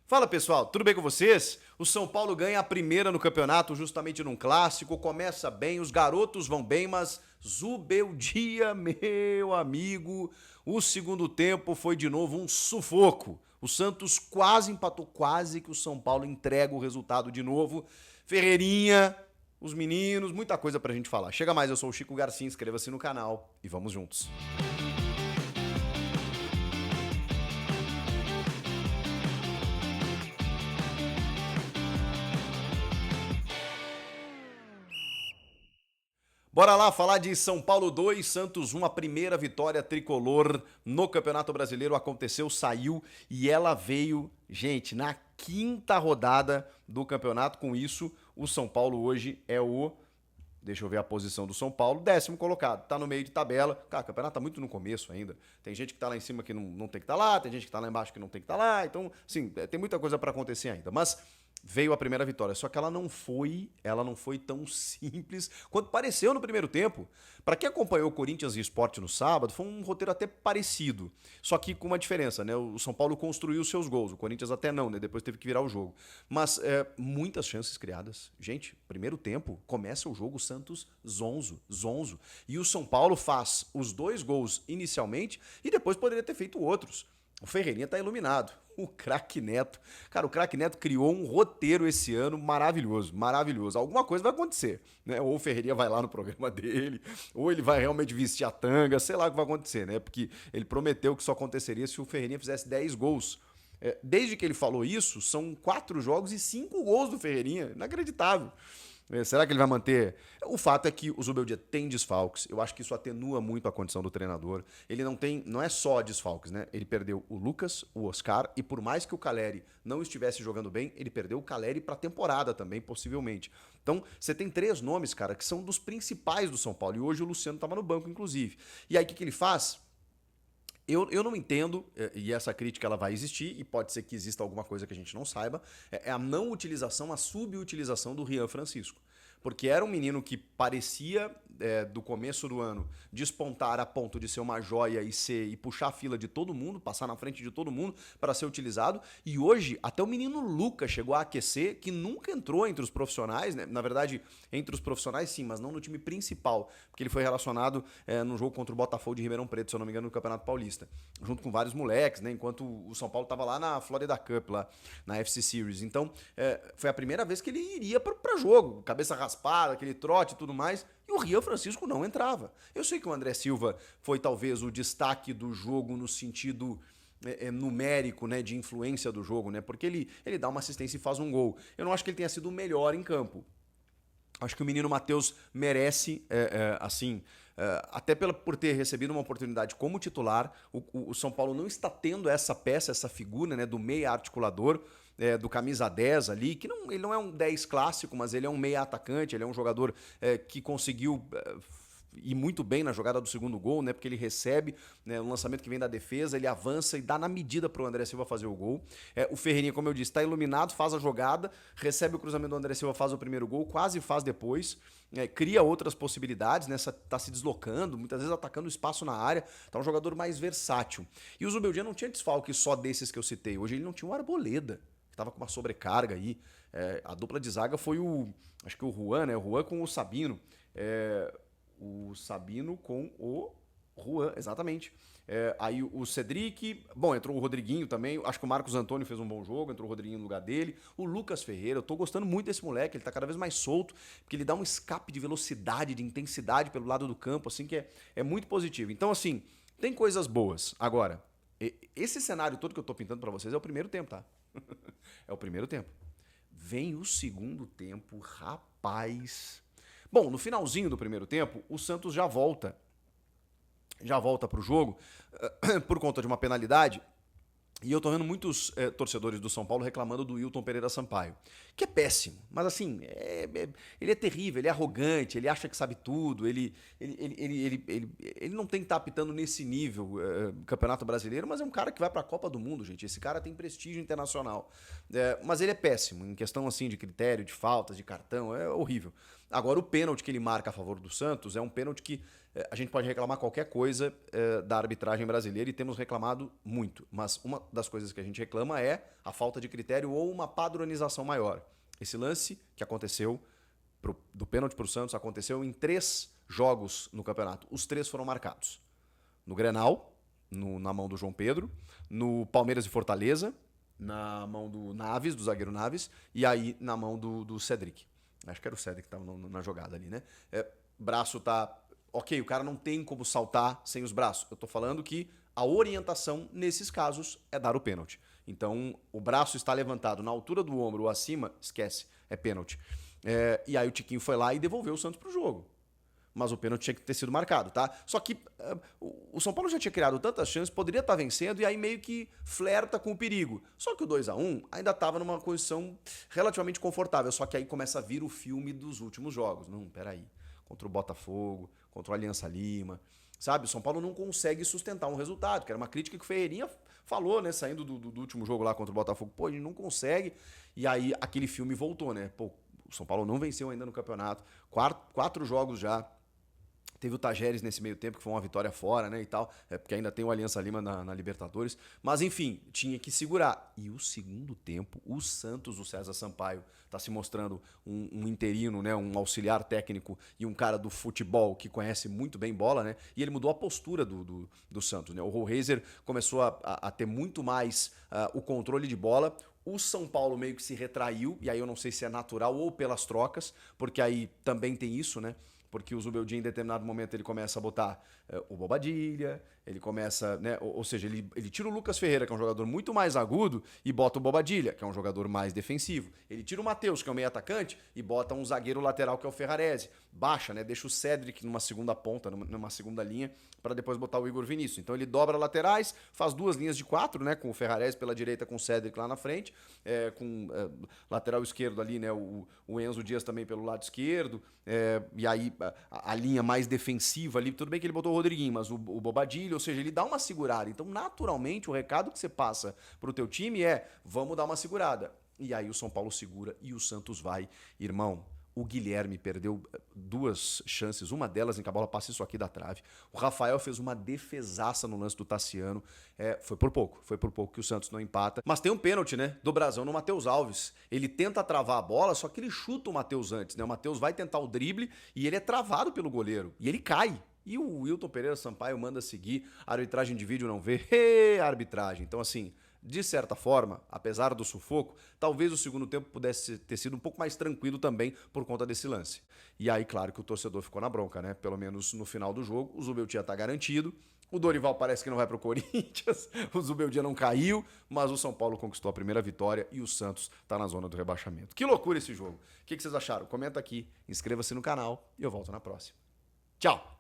Fala pessoal, tudo bem com vocês? O São Paulo ganha a primeira no campeonato, justamente num clássico, começa bem, os garotos vão bem, mas Zubeldia, meu amigo, o segundo tempo foi de novo um sufoco. O Santos quase empatou, quase que o São Paulo entrega o resultado de novo. Ferreirinha, os meninos, muita coisa pra gente falar. Chega mais, eu sou o Chico Garcia, inscreva-se no canal e vamos juntos. Bora lá falar de São Paulo 2, Santos 1, a primeira vitória tricolor no Campeonato Brasileiro aconteceu, saiu e ela veio, gente, na quinta rodada do campeonato. Com isso, o São Paulo hoje é o, deixa eu ver a posição do São Paulo, 10º colocado, tá no meio de tabela. Cara, o campeonato tá muito no começo ainda. Tem gente que tá lá em cima que não tem que estar lá, tem gente que tá lá embaixo que não tem que estar lá. Então, sim, tem muita coisa pra acontecer ainda. Mas veio a primeira vitória, só que ela não foi tão simples quanto pareceu no primeiro tempo. Para quem acompanhou o Corinthians e Sport no sábado, foi um roteiro até parecido, só que com uma diferença, né? O São Paulo construiu seus gols, o Corinthians até não, né? Depois teve que virar o jogo. Mas muitas chances criadas. Gente, primeiro tempo, começa o jogo, o Santos zonzo. E o São Paulo faz os 2 gols inicialmente e depois poderia ter feito outros. O Ferreirinha tá iluminado. O craque Neto. Cara, o craque Neto criou um roteiro esse ano maravilhoso, maravilhoso. Alguma coisa vai acontecer, né? Ou o Ferreirinha vai lá no programa dele, ou ele vai realmente vestir a tanga, sei lá o que vai acontecer, né? Porque ele prometeu que só aconteceria se o Ferreirinha fizesse 10 gols. Desde que ele falou isso, são 4 jogos e 5 gols do Ferreirinha. Inacreditável. Será que ele vai manter? O fato é que o Zubeldia tem desfalques. Eu acho que isso atenua muito a condição do treinador. Ele não é só desfalques, né? Ele perdeu o Lucas, o Oscar, e por mais que o Caleri não estivesse jogando bem, ele perdeu o Caleri para a temporada também, possivelmente. Então, você tem 3 nomes, cara, que são dos principais do São Paulo. E hoje o Luciano estava no banco, inclusive. E aí, o que ele faz? Eu não entendo, e essa crítica ela vai existir, e pode ser que exista alguma coisa que a gente não saiba, é a não utilização, a subutilização do Rian Francisco. Porque era um menino que parecia, do começo do ano, despontar a ponto de ser uma joia e puxar a fila de todo mundo, passar na frente de todo mundo para ser utilizado. E hoje, até o menino Lucas chegou a aquecer, que nunca entrou entre os profissionais, né? Na verdade, entre os profissionais sim, mas não no time principal, porque ele foi relacionado no jogo contra o Botafogo de Ribeirão Preto, se eu não me engano, no Campeonato Paulista, junto com vários moleques, né? Enquanto o São Paulo estava lá na Florida Cup, lá na FC Series. Então, foi a primeira vez que ele iria para jogo, cabeça raspada, aquele trote e tudo mais, e o Rian Francisco não entrava. Eu sei que o André Silva foi talvez o destaque do jogo no sentido numérico, né, de influência do jogo, né, porque ele dá uma assistência e faz um gol. Eu não acho que ele tenha sido o melhor em campo. Acho que o menino Matheus merece, até por ter recebido uma oportunidade como titular. O São Paulo não está tendo essa peça, essa figura, né, do meia articulador, do camisa 10 ali, que ele não é um 10 clássico, mas ele é um meia atacante, ele é um jogador que conseguiu ir muito bem na jogada do segundo gol, né? Porque ele recebe, né, um lançamento que vem da defesa, ele avança e dá na medida para o André Silva fazer o gol. O Ferreirinha, como eu disse, está iluminado, faz a jogada, recebe o cruzamento do André Silva, faz o primeiro gol, quase faz depois, cria outras possibilidades, né? Tá se deslocando, muitas vezes atacando o espaço na área, tá um jogador mais versátil. E o Zubeldia não tinha desfalque só desses que eu citei, hoje ele não tinha o Arboleda, que estava com uma sobrecarga aí. A dupla de zaga foi acho que o Juan, né? O Juan com o Sabino. O Sabino com o Juan, exatamente. Aí o Cedric, bom, entrou o Rodriguinho também, acho que o Marcos Antônio fez um bom jogo, entrou o Rodriguinho no lugar dele. O Lucas Ferreira, eu tô gostando muito desse moleque, ele tá cada vez mais solto, porque ele dá um escape de velocidade, de intensidade pelo lado do campo, assim, que é muito positivo. Então, assim, tem coisas boas. Agora, esse cenário todo que eu tô pintando pra vocês é o primeiro tempo, tá? É o primeiro tempo. Vem o segundo tempo, rapaz. Bom, no finalzinho do primeiro tempo, o Santos já volta para o jogo por conta de uma penalidade. E eu tô vendo muitos torcedores do São Paulo reclamando do Wilton Pereira Sampaio, que é péssimo, mas assim, ele é terrível, ele é arrogante, ele acha que sabe tudo, ele não tem que estar apitando nesse nível Campeonato Brasileiro, mas é um cara que vai para a Copa do Mundo, gente, esse cara tem prestígio internacional, mas ele é péssimo, em questão assim de critério, de faltas, de cartão, é horrível. Agora, o pênalti que ele marca a favor do Santos é um pênalti que a gente pode reclamar qualquer coisa da arbitragem brasileira e temos reclamado muito. Mas uma das coisas que a gente reclama é a falta de critério ou uma padronização maior. Esse lance que aconteceu do pênalti para o Santos aconteceu em 3 jogos no campeonato. Os 3 foram marcados. No Grenal, na mão do João Pedro, no Palmeiras e Fortaleza, na mão do Naves, do zagueiro Naves, e aí na mão do Cedric. Acho que era o Cedric que estava na jogada ali, né? Braço tá... Ok, o cara não tem como saltar sem os braços. Eu tô falando que a orientação nesses casos é dar o pênalti. Então, o braço está levantado na altura do ombro ou acima, esquece, é pênalti. E aí o Tiquinho foi lá e devolveu o Santos pro jogo. Mas o pênalti tinha que ter sido marcado, tá? Só que o São Paulo já tinha criado tantas chances, poderia estar vencendo e aí meio que flerta com o perigo. Só que o 2-1 ainda estava numa posição relativamente confortável, só que aí começa a vir o filme dos últimos jogos. Não, peraí. Contra o Botafogo, contra o Aliança Lima, sabe? O São Paulo não consegue sustentar um resultado, que era uma crítica que o Ferreirinha falou, né? Saindo do último jogo lá contra o Botafogo. Pô, a gente não consegue. E aí aquele filme voltou, né? Pô, o São Paulo não venceu ainda no campeonato. 4 jogos já. Teve o Tajeres nesse meio tempo, que foi uma vitória fora, né, e tal, porque ainda tem o Aliança Lima na Libertadores. Mas, enfim, tinha que segurar. E o segundo tempo, o Santos, o César Sampaio, tá se mostrando um interino, né, um auxiliar técnico e um cara do futebol que conhece muito bem bola, né, e ele mudou a postura do Santos, né. O Rollheiser começou a ter muito mais o controle de bola. O São Paulo meio que se retraiu, e aí eu não sei se é natural ou pelas trocas, porque aí também tem isso, né? Porque o Zubeldia, em determinado momento, ele começa a botar o Bobadilha, ele começa, né? Ou seja, ele tira o Lucas Ferreira, que é um jogador muito mais agudo, e bota o Bobadilha, que é um jogador mais defensivo. Ele tira o Matheus, que é um meio atacante, e bota um zagueiro lateral, que é o Ferrarese. Baixa, né? Deixa o Cedric numa segunda ponta, numa segunda linha, para depois botar o Igor Vinícius. Então ele dobra laterais, faz 2 linhas de 4, né? Com o Ferrarese pela direita, com o Cedric lá na frente, com lateral esquerdo ali, né? O Enzo Dias também pelo lado esquerdo, e aí a linha mais defensiva ali, tudo bem que ele botou o Rodriguinho, mas o Bobadilha, ou seja, ele dá uma segurada. Então, naturalmente, o recado que você passa pro teu time é: vamos dar uma segurada. E aí o São Paulo segura e o Santos vai. Irmão, o Guilherme perdeu 2 chances, uma delas em que a bola passa isso aqui da trave. O Rafael fez uma defesaça no lance do Tassiano. Foi por pouco que o Santos não empata. Mas tem um pênalti, né, do Brasão no Matheus Alves. Ele tenta travar a bola, só que ele chuta o Matheus antes, né? O Matheus vai tentar o drible e ele é travado pelo goleiro. E ele cai. E o Wilton Pereira Sampaio manda seguir. A arbitragem de vídeo não vê. Arbitragem. Então, assim, de certa forma, apesar do sufoco, talvez o segundo tempo pudesse ter sido um pouco mais tranquilo também por conta desse lance. E aí, claro que o torcedor ficou na bronca, né? Pelo menos no final do jogo, o Zubeldia tá garantido. O Dorival parece que não vai pro Corinthians, o Zubeldia não caiu, mas o São Paulo conquistou a primeira vitória e o Santos tá na zona do rebaixamento. Que loucura esse jogo. O que vocês acharam? Comenta aqui, inscreva-se no canal e eu volto na próxima. Tchau!